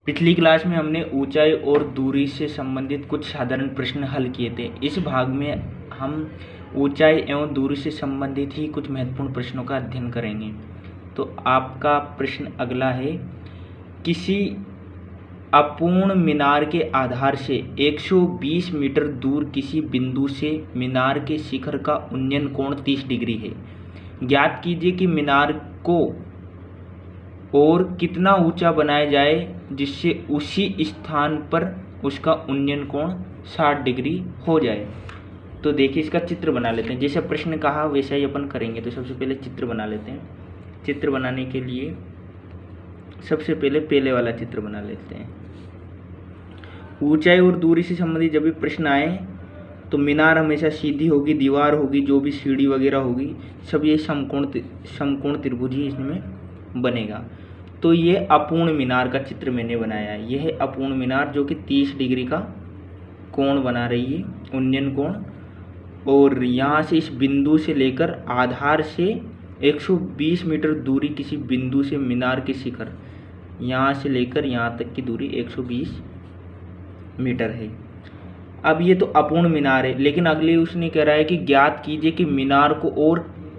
पिछली क्लास में हमने ऊंचाई और दूरी से संबंधित कुछ साधारण प्रश्न हल किए थे। इस भाग में हम ऊंचाई एवं दूरी से संबंधित ही कुछ महत्वपूर्ण प्रश्नों का अध्ययन करेंगे। तो आपका प्रश्न अगला है, किसी अपूर्ण मीनार के आधार से 120 मीटर दूर किसी बिंदु से मीनार के शिखर का उन्नयन कोण 30 डिग्री है। ज्ञात कीजिए कि मीनार को और कितना ऊंचा बनाया जाए जिससे उसी स्थान पर उसका उन्नयन कोण 60 डिग्री हो जाए। तो देखिए, इसका चित्र बना लेते हैं। जैसे प्रश्न कहा वैसा ही अपन करेंगे। तो सबसे पहले चित्र बना लेते हैं। चित्र बनाने के लिए सबसे पहले वाला चित्र बना लेते हैं। ऊंचाई और दूरी से संबंधित जब भी प्रश्न आए तो मीनार हमेशा सीधी होगी, दीवार होगी, जो भी सीढ़ी वगैरह होगी सब ये समकोण त्रिभुज ही इसमें बनेगा। तो ये अपूर्ण मीनार का चित्र मैंने बनाया है। यह है अपूर्ण मीनार जो कि 30 डिग्री का कोण बना रही है, उन्नयन कोण। और यहाँ से इस बिंदु से लेकर आधार से 120 मीटर दूरी किसी बिंदु से मीनार के शिखर, यहाँ से लेकर यहाँ तक की दूरी 120 मीटर है। अब ये तो अपूर्ण मीनार है, लेकिन अगले उसने कह रहा है कि ज्ञात कीजिए कि मीनार को और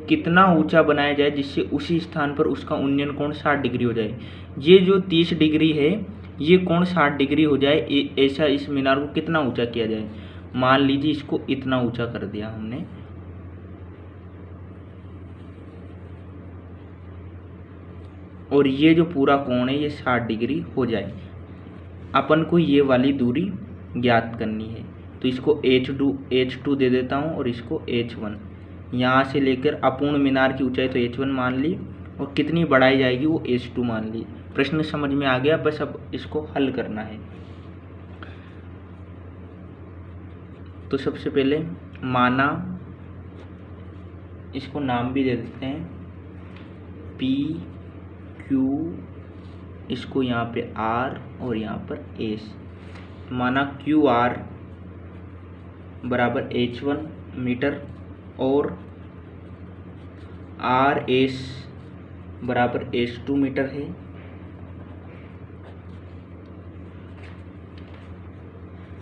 कितना ऊंचा बनाया जाए जिससे उसी स्थान पर उसका उन्नयन कोण 60 डिग्री हो जाए। ये जो 30 डिग्री है ये कोण 60 डिग्री हो जाए, ऐसा इस मीनार को कितना ऊंचा किया जाए। मान लीजिए इसको इतना ऊंचा कर दिया हमने, और ये जो पूरा कोण है ये 60 डिग्री हो जाए। अपन को ये वाली दूरी ज्ञात करनी है। तो इसको H2 दे देता हूँ और इसको H1। यहाँ से लेकर अपूर्ण मीनार की ऊंचाई तो H1 मान ली, और कितनी बढ़ाई जाएगी वो H2 मान ली। प्रश्न समझ में आ गया, बस अब इसको हल करना है। तो सबसे पहले माना, इसको नाम भी दे देते हैं P Q, इसको यहाँ पे R और यहाँ पर S। माना QR बराबर H1 मीटर और RS बराबर H2 मीटर है।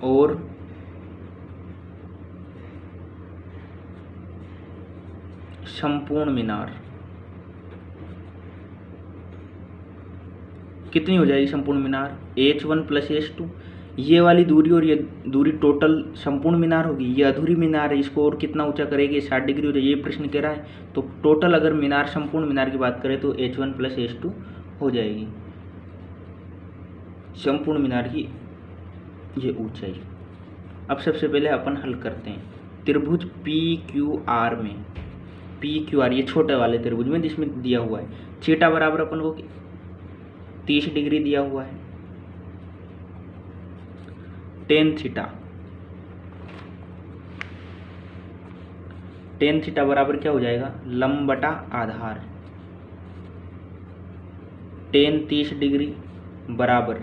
और संपूर्ण मीनार कितनी हो जाएगी? संपूर्ण मीनार H1 प्लस H2, ये वाली दूरी और ये दूरी टोटल संपूर्ण मीनार होगी। ये अधूरी मीनार है, इसको और कितना ऊंचा करेगी? 60 डिग्री हो जाए, ये प्रश्न कह रहा है। तो टोटल अगर मीनार संपूर्ण मीनार की बात करें तो H1 प्लस H2 हो जाएगी संपूर्ण मीनार की ये ऊंचाई। अब सबसे पहले अपन हल करते हैं। त्रिभुज PQR में, PQR ये छोटे वाले त्रिभुज में जिसमें दिया हुआ है थीटा बराबर अपन को 30 डिग्री दिया हुआ है। टेन थीटा बराबर क्या हो जाएगा? लंब बटा आधार। टेन 30 डिग्री बराबर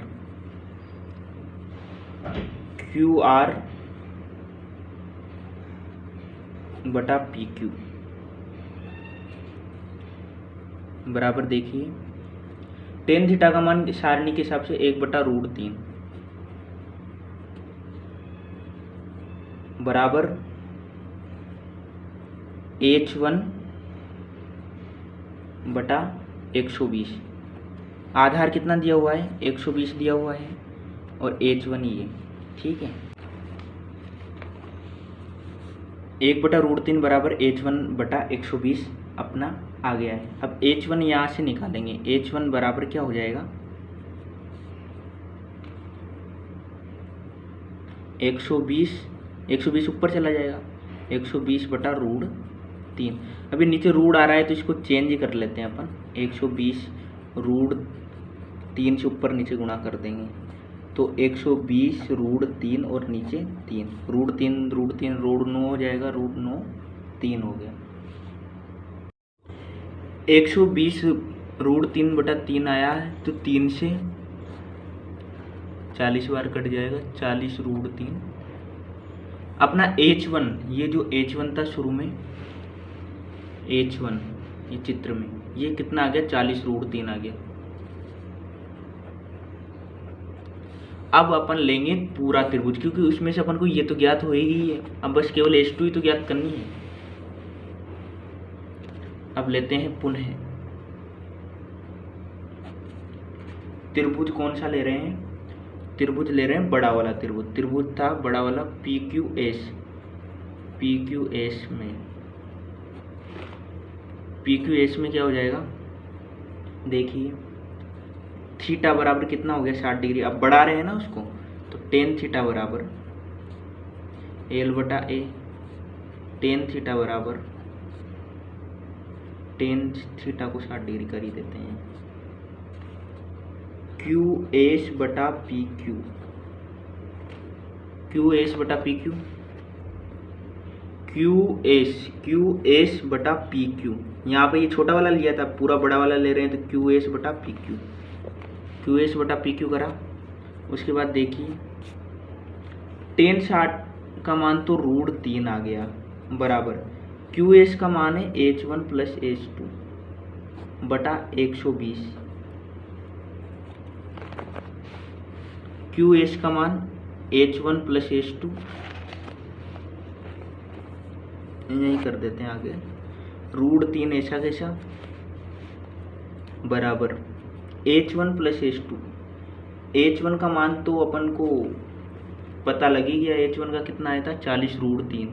QR बटा PQ बराबर, देखिए टेन थीटा का मान सारणी के हिसाब से 1/√3 बराबर H1 बटा 120। आधार कितना दिया हुआ है? 120 दिया हुआ है, और H1 ये, ठीक है। 1/√3 बराबर H1 बटा 120 अपना आ गया है। अब H1 यहाँ से निकालेंगे। H1 बराबर क्या हो जाएगा? 120 ऊपर चला जाएगा, 120/√3। अभी नीचे रूट आ रहा है तो इसको चेंज कर लेते हैं अपन। 120√3 से ऊपर नीचे गुणा कर देंगे तो 120√3 और नीचे 3, √3 √9 हो जाएगा, √9 3 हो गया। 120√3/3 आया है तो 3 से 40 बार कट जाएगा, 40√3। अपना H1, ये जो H1 था शुरू में, H1 ये चित्र में ये कितना आ गया? 40√3 आ गया। अब अपन लेंगे पूरा त्रिभुज, क्योंकि उसमें से अपन को ये तो ज्ञात हो ही है, अब बस केवल H2 ही तो ज्ञात करनी है। अब लेते हैं पुनः त्रिभुज, कौन सा ले रहे हैं, त्रिभुज ले रहे हैं बड़ा वाला त्रिभुज। त्रिभुज था बड़ा वाला PQS। PQS में क्या हो जाएगा, देखिए थीटा बराबर कितना हो गया 60 डिग्री। अब बढ़ा रहे हैं ना उसको, तो टेन थीटा बराबर L/A, टेन थीटा बराबर टेन थीटा को 60 डिग्री कर ही देते हैं, QS/PQ, QS/PQ, QS/PQ। यहाँ पे ये छोटा वाला लिया था, पूरा बड़ा वाला ले रहे हैं, तो QS/PQ, QS/PQ करा। उसके बाद देखिए टेन 60 का मान तो √3 आ गया, बराबर QS का मान है H1 + H2 बटा 120। QS का मान H1 + H2, यही कर देते हैं आगे, √3 ऐसा कैसा बराबर H1 + H2। H1 का मान तो अपन को पता लगी गया, H1 का कितना आया था 40 √3,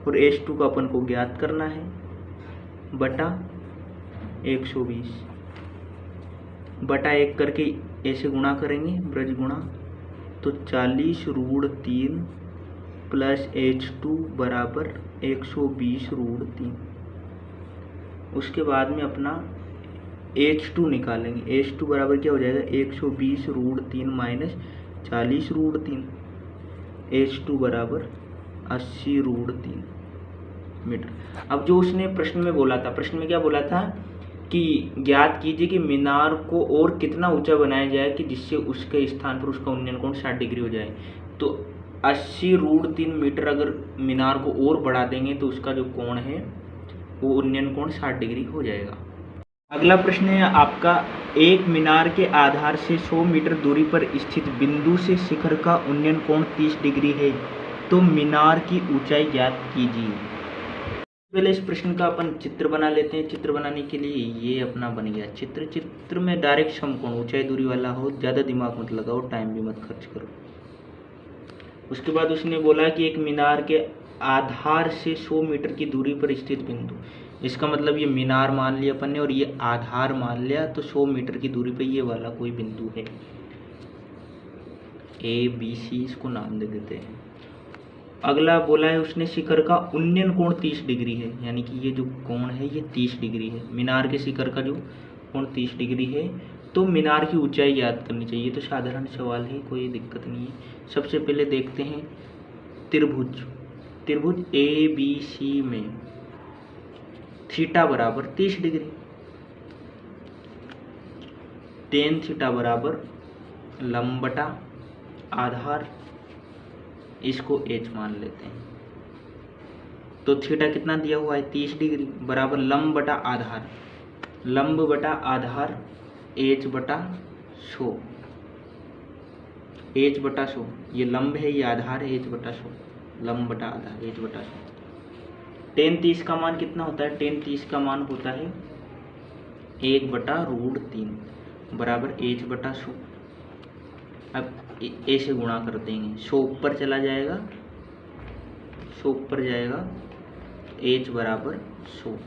और H2 का अपन को ज्ञात करना है बटा 120 बटा 1 करके ऐसे गुणा करेंगे, ब्रज गुणा, तो 40 √3 + H2 बराबर 120 √3। उसके बाद में अपना H2 निकालेंगे, H2 बराबर क्या हो जाएगा 120 √3 - 40 √3, H2 बराबर 80 √3 मीटर। अब जो उसने प्रश्न में बोला था, प्रश्न में क्या बोला था कि ज्ञात कीजिए कि मीनार को और कितना ऊंचा बनाया जाए कि जिससे उसके स्थान पर उसका उन्नयन कोण 60 डिग्री हो जाए। तो 80 √3 मीटर अगर मीनार को और बढ़ा देंगे तो उसका जो कोण है वो उन्नयन कोण 60 डिग्री हो जाएगा। अगला प्रश्न है आपका, एक मीनार के आधार से 100 मीटर दूरी पर स्थित बिंदु से शिखर का उन्नयन कोण 30 डिग्री है, तो मीनार की ऊंचाई ज्ञात कीजिए। पहले इस प्रश्न का अपन चित्र बना लेते हैं। चित्र बनाने के लिए ये अपना बन गया चित्र। चित्र में डायरेक्ट समकोण ऊंचाई दूरी वाला हो, ज़्यादा दिमाग मत लगाओ, टाइम भी मत खर्च करो। उसके बाद उसने बोला कि एक मीनार के आधार से 100 मीटर की दूरी पर स्थित बिंदु, इसका मतलब ये मीनार मान लिया अपन ने और ये आधार मान लिया, तो 100 मीटर की दूरी पर ये वाला कोई बिंदु है, ABC इसको नाम दे देते हैं। अगला बोला है उसने शिखर का उन्नयन कोण 30 डिग्री है, यानी कि ये जो कोण है ये 30 डिग्री है। मीनार के शिखर का जो कोण 30 डिग्री है, तो मीनार की ऊंचाई याद करनी चाहिए। तो साधारण सवाल है, कोई दिक्कत नहीं है। सबसे पहले देखते हैं त्रिभुज। त्रिभुज ABC में थीटा बराबर 30 डिग्री, टेन थीटा बराबर लंब बटा आधार, इसको H मान लेते हैं। तो थीटा कितना दिया हुआ है 30 डिग्री बराबर लंब बटा आधार, लंब बटा आधार H/100, H/100, ये लंब है ये आधार है, H/100, लंब बटा आधार H/100। टेन 30 का मान कितना होता है, टेन 30 का मान होता है 1/√3 बराबर H/100। अब ऐसे गुणा कर देंगे, 100 ऊपर चला जाएगा, 100 ऊपर जाएगा, H बराबर 100,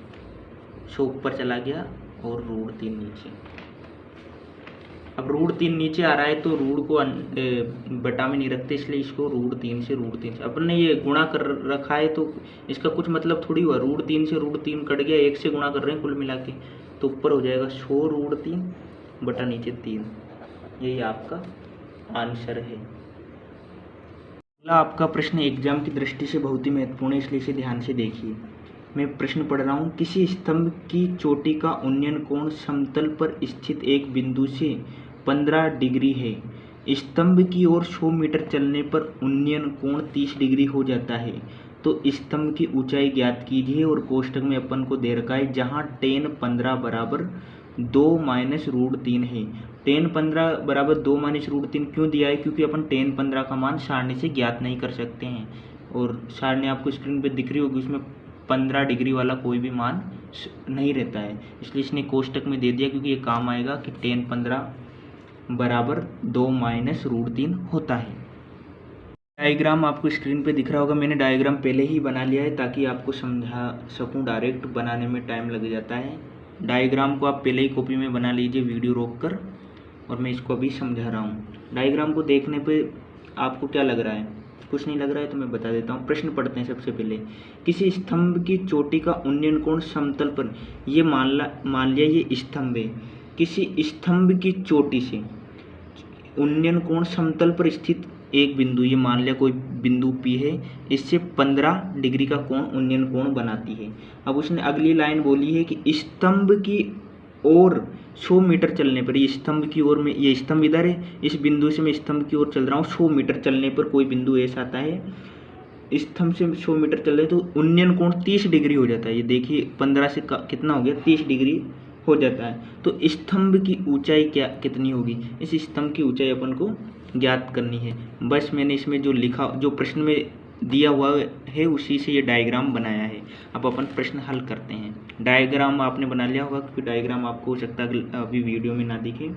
100 ऊपर चला गया और √3 नीचे। अब √3 नीचे आ रहा है तो रूट को बटा में नहीं रखते, इसलिए इसको √3 से अपन ने ये गुणा कर रखा है, तो इसका कुछ मतलब थोड़ी हुआ, √3 से √3 कट गया, 1 से गुणा कर रहे हैं कुल मिला के, तो ऊपर हो जाएगा 100 √3 बटा नीचे 3। यही आपका आंसर है। अगला आपका प्रश्न एग्जाम की दृष्टि से बहुत ही महत्वपूर्ण है, इसलिए इसे ध्यान से देखिए। मैं प्रश्न पढ़ रहा हूँ। किसी स्तंभ की चोटी का उन्नयन कोण समतल पर स्थित एक बिंदु से 15 डिग्री है। स्तंभ की ओर 100 मीटर चलने पर उन्नयन कोण 30 डिग्री हो जाता है। तो स्तंभ की ऊंचाई ज्ञात कीजिए और कोष्टक में अपन को दे रखा है जहाँ टेन 15 बराबर 2 माइनस रूट 3 है। tan 15 बराबर 2 माइनस रूट 3 क्यों दिया है? क्योंकि अपन tan 15 का मान सारणी से ज्ञात नहीं कर सकते हैं, और सारणी आपको स्क्रीन पे दिख रही होगी, उसमें 15 डिग्री वाला कोई भी मान नहीं रहता है, इसलिए इसने कोष्टक में दे दिया, क्योंकि ये काम आएगा कि tan 15 बराबर 2 माइनस रूट 3 होता है। डायग्राम आपको स्क्रीन पे दिख रहा होगा, मैंने डायग्राम पहले ही बना लिया है ताकि आपको समझा सकूं, डायरेक्ट बनाने में टाइम लग जाता है। डायग्राम को आप पहले ही कॉपी में बना लीजिए वीडियो रोककर, और मैं इसको अभी समझा रहा हूँ। डायग्राम को देखने पे आपको क्या लग रहा है? कुछ नहीं लग रहा है तो मैं बता देता हूँ। प्रश्न पढ़ते हैं सबसे पहले। किसी स्तंभ की चोटी का उन्नयन कोण समतल पर, ये मान लिया ये स्तंभ है, किसी स्तंभ की चोटी से उन्नयन कोण समतल पर स्थित एक बिंदु, ये मान लिया कोई बिंदु P है, इससे 15 डिग्री का कोण उन्नयन कोण बनाती है। अब उसने अगली लाइन बोली है कि स्तंभ की ओर 100 मीटर चलने पर, ये स्तंभ की ओर में, ये स्तंभ इधर है, इस बिंदु से मैं स्तंभ की ओर चल रहा हूँ, 100 मीटर चलने पर कोई बिंदु ऐसा आता है, स्तंभ से 100 मीटर चल रहे तो उन्नयन कोण 30 डिग्री हो जाता है। ये देखिए 15 से कितना हो गया, 30 डिग्री हो जाता है। तो स्तंभ की ऊंचाई कितनी होगी? इस स्तंभ की ऊंचाई अपन को ज्ञात करनी है। बस मैंने इसमें जो लिखा, जो प्रश्न में दिया हुआ है, उसी से ये डायग्राम बनाया है। अब अपन प्रश्न हल करते हैं। डायग्राम आपने बना लिया होगा, क्योंकि डायग्राम आपको हो सकता है अभी वीडियो में ना दिखे।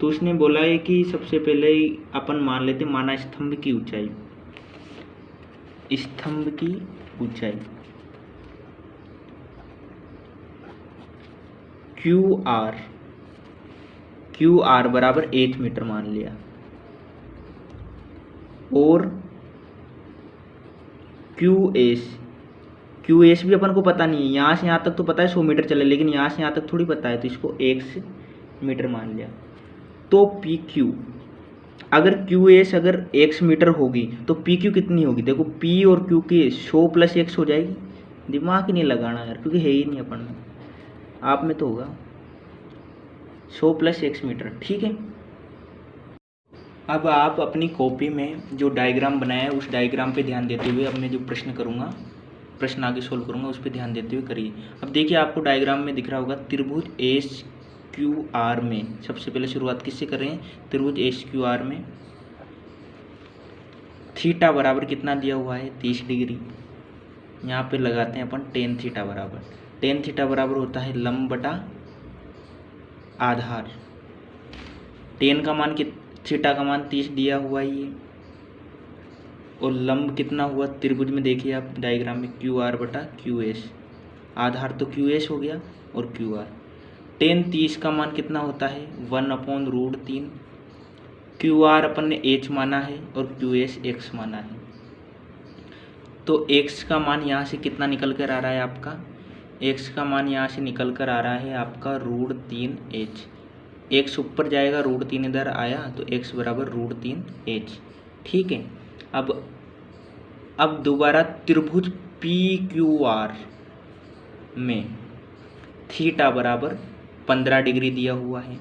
तो उसने बोला है कि सबसे पहले अपन मान लेते, माना स्तंभ की ऊंचाई, स्तंभ की ऊंचाई क्यू आर बराबर 8 मीटर मान लिया, और क्यू एस भी अपन को पता नहीं है, यहाँ से यहाँ तक तो पता है 100 मीटर चले, लेकिन यहाँ से यहाँ तक थोड़ी पता है, तो इसको 1 मीटर मान लिया। तो पी क्यू, अगर क्यू एस अगर x मीटर होगी तो पी क्यू कितनी होगी? देखो p और q की 100 + x हो जाएगी। दिमाग ही नहीं लगाना यार, क्योंकि है ही नहीं अपन में, आप में तो होगा 100 + x मीटर, ठीक है। अब आप अपनी कॉपी में जो डायग्राम बनाया है उस डायग्राम पे ध्यान देते हुए, अब मैं जो प्रश्न करूँगा, प्रश्न आगे सोल्व करूँगा, उस पर ध्यान देते हुए करिए। अब देखिए आपको डायग्राम में दिख रहा होगा त्रिभुज एस क्यू आर में, सबसे पहले शुरुआत किससे कर रहे हैं? त्रिभुज एस क्यू आर में थीटा बराबर कितना दिया हुआ है? 30 डिग्री। यहाँ पे लगाते हैं अपन tan थीटा बराबर, tan थीटा बराबर होता है लंब बटा आधार। tan का मान थीटा का मान 30 दिया हुआ है ये, और लंब कितना हुआ त्रिभुज में? देखिए आप डायग्राम में क्यू आर बटा क्यू एस, आधार तो क्यू एस हो गया और क्यू आर। tan 30 का मान कितना होता है? 1/√3। क्यू आर अपन ने h माना है और क्यू एस x माना है, तो x का मान यहाँ से कितना निकल कर आ रहा है आपका? x का मान यहाँ से निकल कर आ रहा है आपका √3h। x ऊपर जाएगा, √3 इधर आया, तो x बराबर √3h, ठीक है। अब दोबारा त्रिभुज PQR में थीटा बराबर 15 डिग्री दिया हुआ है,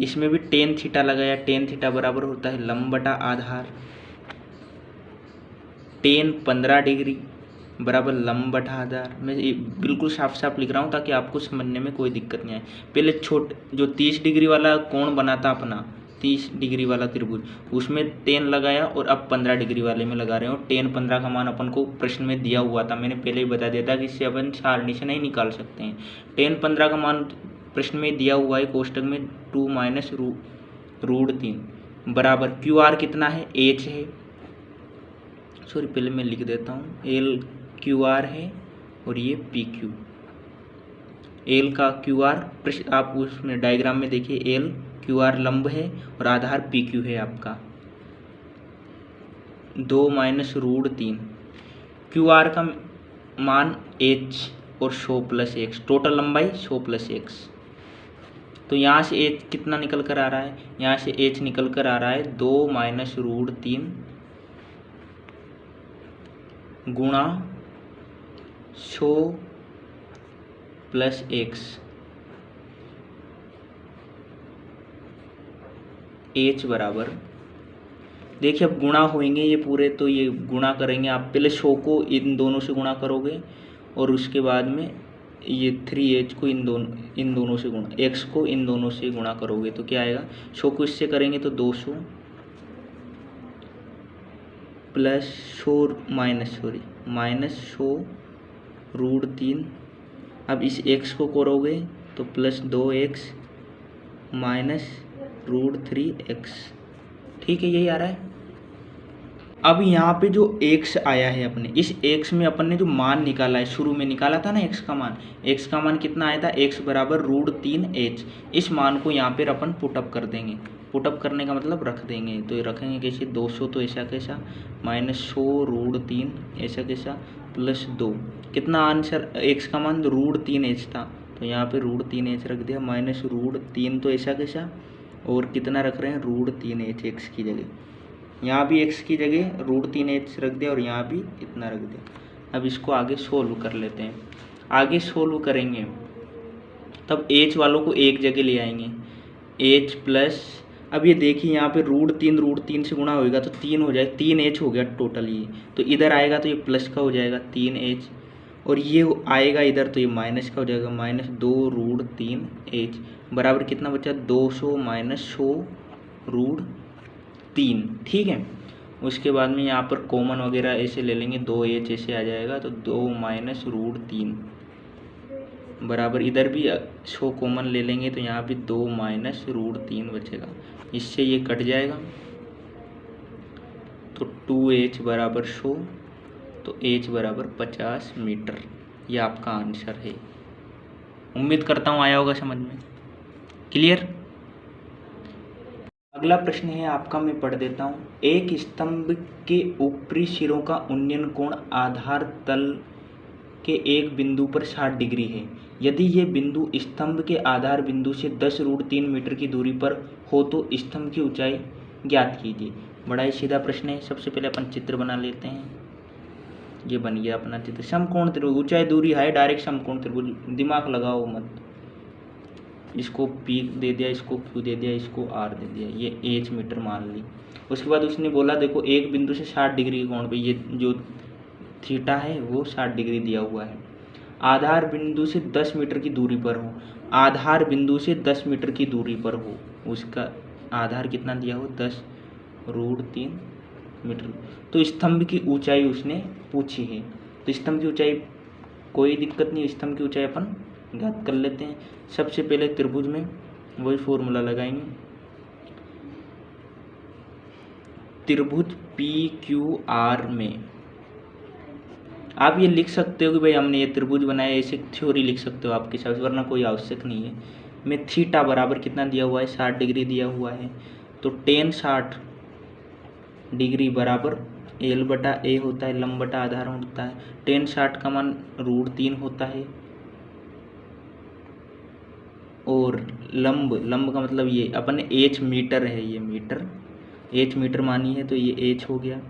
इसमें भी tan थीटा लगाया, tan थीटा बराबर होता है लंब बटा आधार, tan 15 डिग्री बराबर लंब बटा आधार। मैं बिल्कुल साफ साफ लिख रहा हूँ ताकि आपको समझने में कोई दिक्कत नहीं आए। पहले जो 30 डिग्री वाला कोण बना था अपना, 30 डिग्री वाला त्रिभुज, उसमें tan लगाया, और अब 15 डिग्री वाले में लगा रहे हो। tan 15 का मान अपन को प्रश्न में दिया हुआ था, मैंने पहले ही बता दिया था कि इससे अपन सारणी से नहीं निकाल सकते हैं। tan 15 का मान प्रश्न में दिया हुआ है कोष्टक में 2 माइनस √3 बराबर क्यू आर कितना है? h है, सॉरी पहले मैं लिख देता हूँ, एल क्यू आर है और ये पी क्यू। एल का क्यू आर, आप उसमें डायग्राम में देखिए, एल क्यू आर लंब है और आधार पी क्यू है आपका। 2 माइनस √3, क्यू आर का मान h और 100 + x, टोटल लंबाई 100 + x। तो यहाँ से h कितना निकल कर आ रहा है? यहाँ से h निकल कर आ रहा है 2 माइनस √3 गुणा 100 + x, h बराबर, देखिए अब गुणा होंगे ये पूरे, तो ये गुणा करेंगे आप, पहले 100 को इन दोनों से गुणा करोगे और उसके बाद में ये 3h को इन दोनों से गुणा, x को इन दोनों से गुणा करोगे तो क्या आएगा, 100 को इससे करेंगे तो 200 प्लस 100 माइनस 100 रूट 3। अब इस x को करोगे तो plus 2x minus root 3x। ठीक है, यही आ रहा है। अब यहाँ पे जो x आया है अपने, इस x में अपन ने जो मान निकाला है, शुरू में निकाला था ना x का मान कितना आया था, x बराबर रूट 3h। इस मान को यहाँ पर अपन पुटअप कर देंगे। पुटअप करने का मतलब रख देंगे, तो ये रखेंगे कैसे, 200 तो ऐसा कैसा, माइनस 100 रूट 3 ऐसा कैसा, प्लस 2। कितना आंसर, x का मान रूट 3h था, तो यहाँ पे रूट 3h रख दिया, माइनस रूट 3 तो ऐसा कैसा, और कितना रख रहे हैं, रूट 3h x की जगह। यहाँ भी x की जगह रूट 3h रख दिया और यहाँ भी इतना रख दिया। अब इसको आगे सोल्व कर लेते हैं। आगे सोल्व करेंगे तब h वालों को एक जगह ले आएंगे, h प्लस, अब ये देखिए यहाँ पे रूट 3 से गुणा होएगा तो 3 हो जाए, 3h हो गया टोटल ये, तो इधर आएगा तो ये प्लस का हो जाएगा 3h, और ये आएगा इधर तो ये माइनस का हो जाएगा, माइनस 2 रूट 3h बराबर कितना बचा, 200 माइनस 100 रूट 3। ठीक है, उसके बाद में यहाँ पर कॉमन वगैरह ऐसे ले लेंगे, 2h ऐसे आ जाएगा, तो 2 माइनस रूट 3 बराबर, इधर भी 100 कॉमन ले लेंगे तो यहाँ भी 2 माइनस रूट 3 बचेगा, इससे ये कट जाएगा, तो 2h बराबर 100, तो h बराबर 50 मीटर। ये आपका आंसर है। उम्मीद करता हूँ आया होगा समझ में। क्लियर। अगला प्रश्न है आपका, मैं पढ़ देता हूँ। एक स्तंभ के ऊपरी सिरों का उन्नयन कोण आधार तल के एक बिंदु पर 60 डिग्री है। यदि ये बिंदु स्तंभ के आधार बिंदु से 10 रूट 3 मीटर की दूरी पर हो तो स्तंभ की ऊंचाई ज्ञात कीजिए। बड़ा ही सीधा प्रश्न है। सबसे पहले अपन चित्र बना लेते हैं। ये बन गया अपना चित्र। समकोण त्रिभुज, ऊंचाई दूरी है, डायरेक्ट समकोण त्रिभुज, दिमाग लगाओ मत। इसको P दे दिया, इसको Q दे दिया, इसको R दे दिया, ये H मीटर मान ली। उसके बाद उसने बोला देखो एक बिंदु से 60 डिग्री के कोण पे, ये जो थीटा है वो 60 डिग्री दिया हुआ है। आधार बिंदु से 10 मीटर की दूरी पर हो, आधार बिंदु से 10 मीटर की दूरी पर हो, उसका आधार कितना दिया हो, 10 रूट 3 मीटर। तो स्तंभ की ऊंचाई उसने पूछी है, तो स्तंभ की ऊंचाई कोई दिक्कत नहीं, स्तंभ की ऊंचाई अपन ज्ञात कर लेते हैं। सबसे पहले त्रिभुज में वही फॉर्मूला लगाएंगे, त्रिभुज PQR में आप ये लिख सकते हो कि भाई हमने ये त्रिभुज बनाया, ऐसे थ्योरी लिख सकते हो आपके हिसाब से, वरना कोई आवश्यक नहीं है। में थीटा बराबर कितना दिया हुआ है, 60 डिग्री दिया हुआ है, तो tan 60 डिग्री बराबर L/A होता है, लंब बटा आधार होता है। tan 60 का मान रूट 3 होता है, और लंब का मतलब ये अपन H मीटर है, ये मीटर, H मीटर मानी है तो ये H हो गया।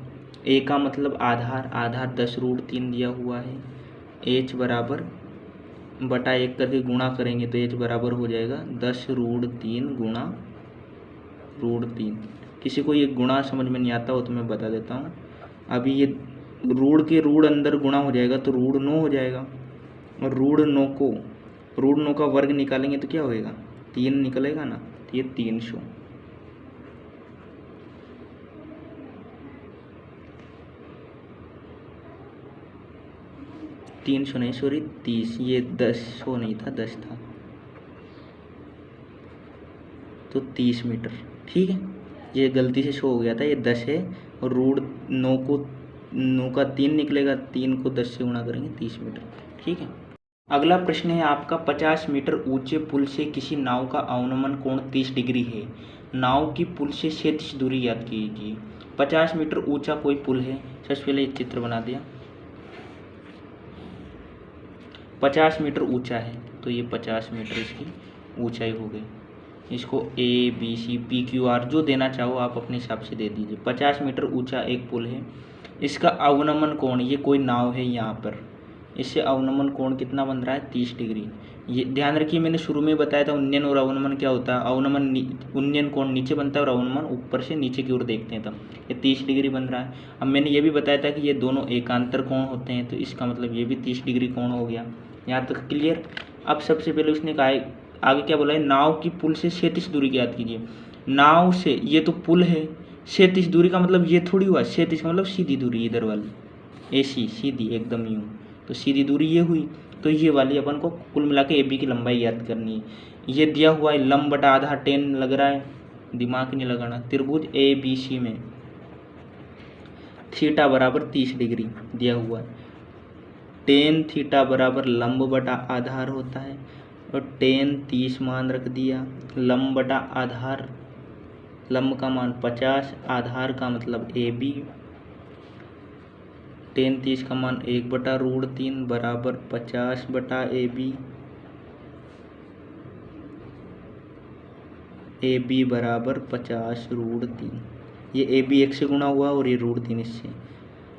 A का मतलब आधार 10 रूट 3 दिया हुआ है। H बराबर बटा 1 करके गुणा करेंगे तो H बराबर हो जाएगा 10 रूट 3 गुणा रूट 3। किसी को ये गुणा समझ में नहीं आता हो तो मैं बता देता हूँ। अभी ये रूट के रूट अंदर गुणा हो जाएगा तो रूट 9 हो जाएगा, और रूट 9 का वर्ग निकालेंगे तो क्या होएगा, 3 निकलेगा ना, तो ये 300। नहीं सॉरी 30, ये 10 नहीं था, 10 था, तो 30 मीटर। ठीक है, ये गलती से शो हो गया था, ये 10 है, और रूट 9 का 3 निकलेगा, 3 को 10 से गुणा करेंगे, 30 मीटर। ठीक है। अगला प्रश्न है आपका, 50 मीटर ऊंचे पुल से किसी नाव का अवनमन कोण 30 डिग्री है। नाव की पुल से क्षैतिज दूरी याद कीजिए। 50 मीटर ऊंचा कोई पुल है। सबसे पहले एक चित्र बना दिया, 50 मीटर ऊंचा है, तो ये 50 मीटर इसकी ऊंचाई हो गई। इसको ABCPQR जो देना चाहो आप अपने हिसाब से दे दीजिए। 50 मीटर ऊंचा एक पुल है, इसका अवनमन कोण, ये कोई नाव है यहाँ पर, इससे अवनमन कोण कितना बन रहा है, 30 डिग्री। ये ध्यान रखिए, मैंने शुरू में बताया था उन्नयन और अवनमन क्या होता है। उन्नयन कोण नीचे बनता है और अवनमन ऊपर से नीचे की ओर देखते हैं, तब ये 30 डिग्री बन रहा है। अब मैंने ये भी बताया था कि ये दोनों एकांतर कोण होते हैं, तो इसका मतलब ये भी 30 डिग्री कोण हो गया। यहाँ तक क्लियर। अब सबसे पहले उसने कहा है, आगे क्या बोला है, नाव की पुल से 37 दूरी की याद कीजिए। नाव से, ये तो पुल है, 37 दूरी का मतलब ये थोड़ी हुआ, 37 का मतलब सीधी दूरी इधर वाली, ऐसी सीधी एकदम यूँ, तो सीधी दूरी ये हुई। तो ये वाली अपन को कुल मिला के ए बी की लंबाई याद करनी है। ये दिया हुआ है लंब बटा आधा 10 लग रहा है, दिमाग नहीं लगाना। त्रिभुज ए बी सी में थीटा बराबर 30 डिग्री दिया हुआ है। टेन थीटा बराबर लंब बटा आधार होता है, और टेन 30 मान रख दिया। लंब बटा आधार, लंब का मान 50, आधार का मतलब ए बी। टेन 30 का मान 1/√3 बराबर 50 बटा ए बी। ए बी बराबर 50√3। ये ए बी 1 से गुणा हुआ और ये √3 इससे।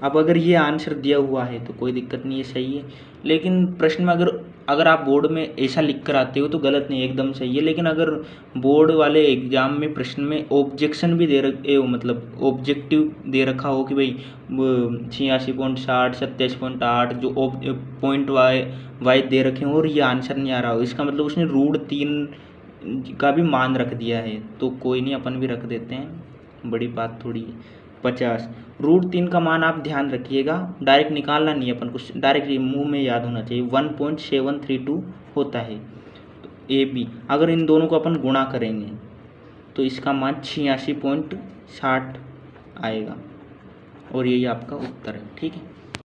अब अगर ये आंसर दिया हुआ है तो कोई दिक्कत नहीं है, सही है। लेकिन प्रश्न में अगर आप बोर्ड में ऐसा लिख कर आते हो तो गलत नहीं, एकदम सही है। लेकिन अगर बोर्ड वाले एग्जाम में प्रश्न में ऑब्जेक्शन भी दे रखे हो, मतलब ऑब्जेक्टिव दे रखा हो कि भाई 86.60, 27.8 जो पॉइंट वाई दे रखे हो और ये आंसर नहीं आ रहा हो, इसका मतलब उसने √3 का भी मान रख दिया है। तो कोई नहीं, अपन भी रख देते हैं, बड़ी बात थोड़ी है। 50 √3 का मान आप ध्यान रखिएगा, डायरेक्ट निकालना नहीं है अपन को, डायरेक्ट मुंह में याद होना चाहिए। 1.732 होता है। तो ए बी, अगर इन दोनों को अपन गुणा करेंगे तो इसका मान 86.60 आएगा, और यही आपका उत्तर है। ठीक है।